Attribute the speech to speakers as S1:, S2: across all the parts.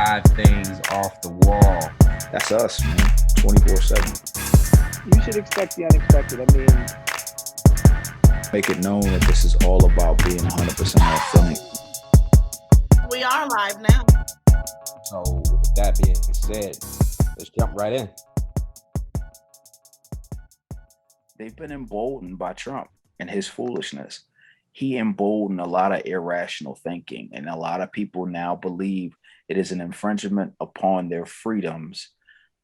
S1: drive things off the wall.
S2: That's us, man. 24/7.
S3: You should expect the unexpected. I mean,
S2: Make it known that this is all about being 100% authentic.
S4: We are live now.
S1: So, with that being said, let's jump right in.
S2: They've been emboldened by Trump and his foolishness. He emboldened a lot of irrational thinking, and a lot of people now believe it is an infringement upon their freedoms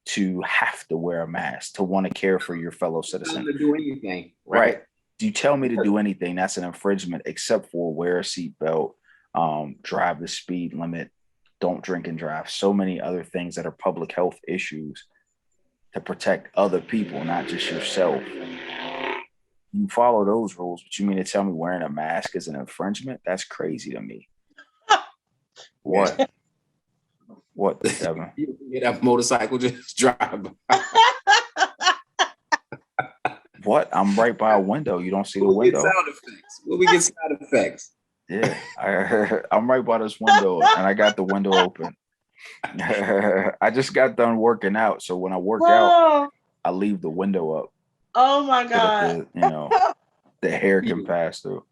S2: to have to wear a mask, to want to care for your fellow citizen.
S1: To do anything,
S2: Right. You tell me to do anything, that's an infringement, except for wear a seatbelt, drive the speed limit, don't drink and drive. So many other things that are public health issues to protect other people, not just yourself. You follow those rules, but you mean to tell me wearing a mask is an infringement? That's crazy to me. What? What, Devin?
S5: You get that motorcycle, just drive.
S2: What? I'm right by a window. You don't see the
S5: We'll get
S2: window.
S5: sound effects. Will we get sound effects?
S2: Yeah, I'm right by this window, and I got the window open. I just got done working out, so when I work out,
S4: Oh,
S2: I leave the window up
S4: oh my
S2: so
S4: God.
S2: that the hair can pass through.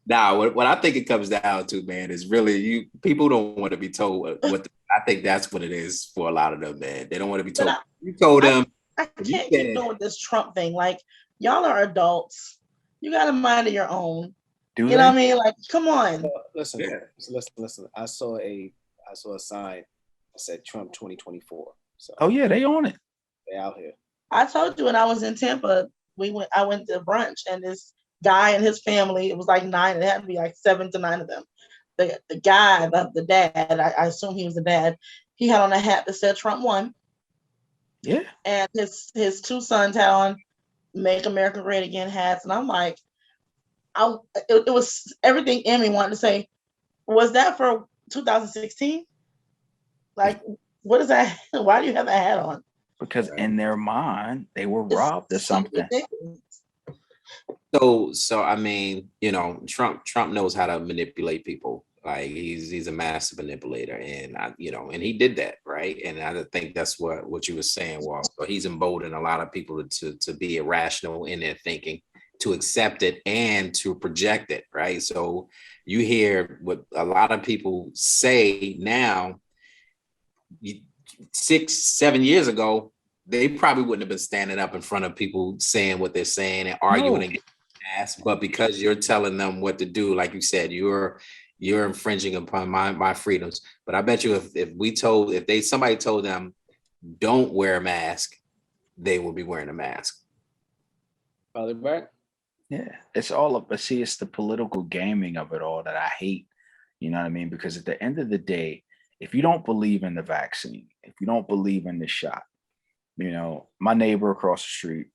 S5: Now, what I think it comes down to, man, is really people don't want to be told what. I think that's what it is for a lot of them, man. They don't want to be told. You told them.
S4: I
S5: You
S4: can't
S5: said-
S4: keep doing this Trump thing. Like, y'all are adults. You got a mind of your own.
S2: Do
S4: You
S2: they?
S4: know what I mean? Like, come on.
S3: listen,
S5: Yeah.
S3: listen. I saw a sign that said Trump 2024. So
S2: Oh yeah, they own it.
S3: they out here.
S4: I told you when I was in Tampa, I went to brunch, and this guy and his family, it was like 9, it had to be like 7 to 9 of them. The guy, the dad, I assume he was the dad, he had on a hat that said Trump won,
S2: Yeah.
S4: and his 2 sons had on Make America Great Again hats. And I'm like, it was everything Emmy wanted to say. Was that for 2016? Like, what is that? Why do you have that hat on?
S2: Because in their mind, they were
S4: It's
S2: robbed of
S4: so
S2: something.
S4: ridiculous.
S5: So I mean, Trump knows how to manipulate people. Like he's a massive manipulator, and and he did that, right? And I think that's what you were saying, Walt. So he's emboldened a lot of people to be irrational in their thinking, to accept it and to project it, right? So you hear what a lot of people say now. 6-7 years ago, they probably wouldn't have been standing up in front of people saying what they're saying and arguing
S2: No.
S5: and getting asked. But because you're telling them what to do, like you said, you're infringing upon my freedoms. But I bet you if somebody told them don't wear a mask, they would be wearing a mask.
S3: Probably right.
S2: Yeah, it's all up. But see, it's the political gaming of it all that I hate. You know what I mean? Because at the end of the day, if you don't believe in the vaccine, if you don't believe in the shot, my neighbor across the street,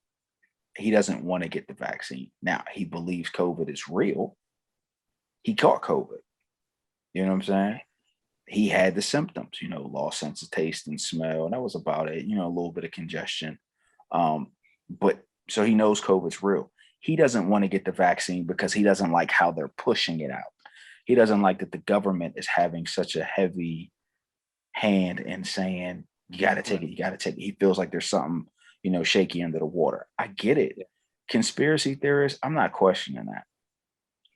S2: he doesn't want to get the vaccine. Now, he believes COVID is real. He caught COVID. You know what I'm saying? He had the symptoms, lost sense of taste and smell. And that was about it, a little bit of congestion. But so he knows COVID's real. He doesn't want to get the vaccine because he doesn't like how they're pushing it out. He doesn't like that the government is having such a heavy hand in saying, you got to take it, you got to take it. He feels like there's something, shaky under the water. I get it. Conspiracy theorists, I'm not questioning that.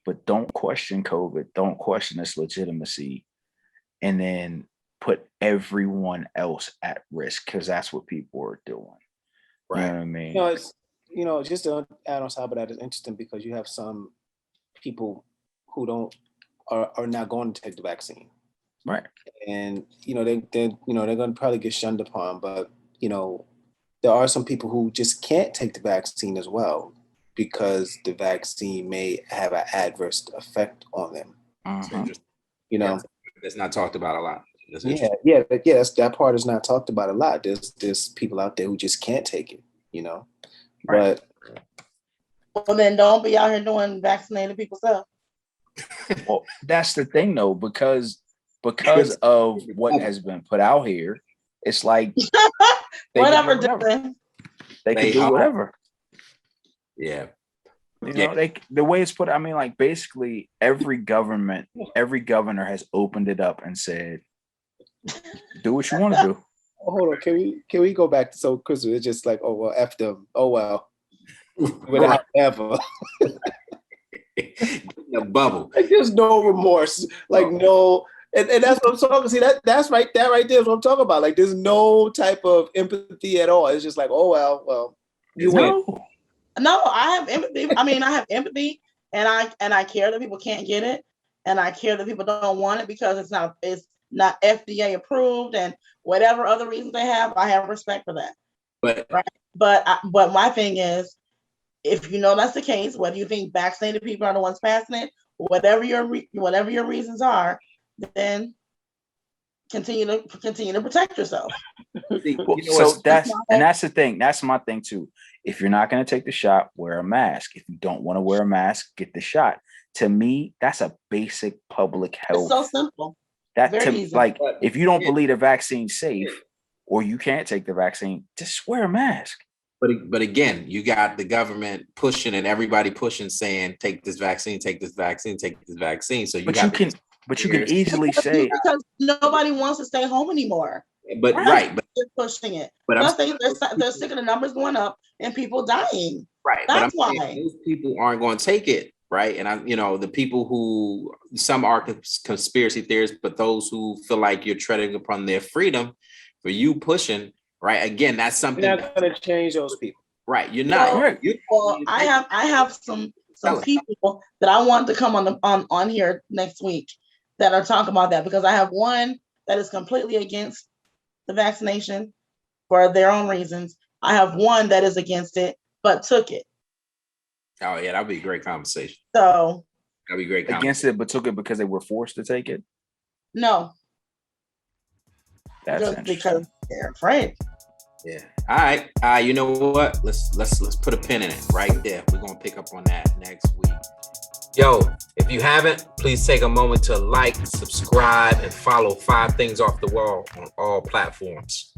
S2: But don't question COVID. Don't question its legitimacy. And then put everyone else at risk, because that's what people are doing.
S5: Right.
S2: You know what I mean?
S3: It's just to add on top of that, it's interesting because you have some people who are not going to take the vaccine.
S2: Right.
S3: And they're going to probably get shunned upon, but there are some people who just can't take the vaccine as well because the vaccine may have an adverse effect on them.
S5: It's interesting. That's not talked about a lot. That's
S3: That part is not talked about a lot. There's people out there who just can't take it.
S2: Right.
S3: But
S4: Well, then don't be out here doing vaccinated people stuff.
S2: Well, that's the thing though, because of what has been put out here, it's like they can
S4: Whatever,
S2: do whatever.
S4: Dylan.
S2: They can do whatever.
S5: Yeah.
S2: The way it's put, I mean, like basically every governor has opened it up and said, Do what you want to do.
S3: Oh, hold on, can we go back to so Crystal? It's just like, oh well, F them. Oh well. Without ever.
S5: The bubble.
S3: Like there's no remorse. Like no, and that's what I'm talking. See that's right. That right there is what I'm talking about. Like there's no type of empathy at all. It's just like, oh well, you win.
S4: No, I have empathy. I mean, I have empathy, and I care that people can't get it, and I care that people don't want it because it's not FDA approved and whatever other reasons they have. I have respect for that.
S5: But
S4: right. But my thing is, if you know that's the case, whether you think vaccinated people are the ones passing it, whatever your reasons are, then continue to protect yourself.
S2: So that's the thing. That's my thing too. If you're not going to take the shot, wear a mask. If you don't want to wear a mask, get the shot. To me, that's a basic public health.
S4: It's so simple.
S2: That
S4: Very
S2: to
S4: easy.
S2: like, if you don't believe the vaccine's safe or you can't take the vaccine, just wear a mask.
S5: But again, you got the government pushing and everybody pushing, saying, take this vaccine, take this vaccine, take this vaccine. So you can easily say
S4: because nobody wants to stay home anymore.
S5: But right, but
S4: they're pushing it.
S5: But
S4: plus they're sick of the numbers going up and people dying.
S5: Right.
S4: That's
S5: but
S4: why
S5: those people aren't going to take it. Right. And the people who some are conspiracy theorists, but those who feel like you're treading upon their freedom for you pushing. Right. Again, that's something.
S3: You're not going to change those people.
S5: Right. You're not.
S4: Well, I have some people that I want to come on here next week that are talking about that, because I have one that is completely against the vaccination for their own reasons. I have one that is against it but took it.
S5: Oh yeah, that'd be a great conversation.
S4: So
S5: that'd be great.
S2: Against it, but took it because they were forced to take it.
S4: No,
S2: that's
S4: just because they're afraid.
S5: Yeah. All right. You know what? Let's put a pin in it right there. We're gonna pick up on that next week. Yo, if you haven't, please take a moment to like, subscribe, and follow 5 Things Off the Wall on all platforms.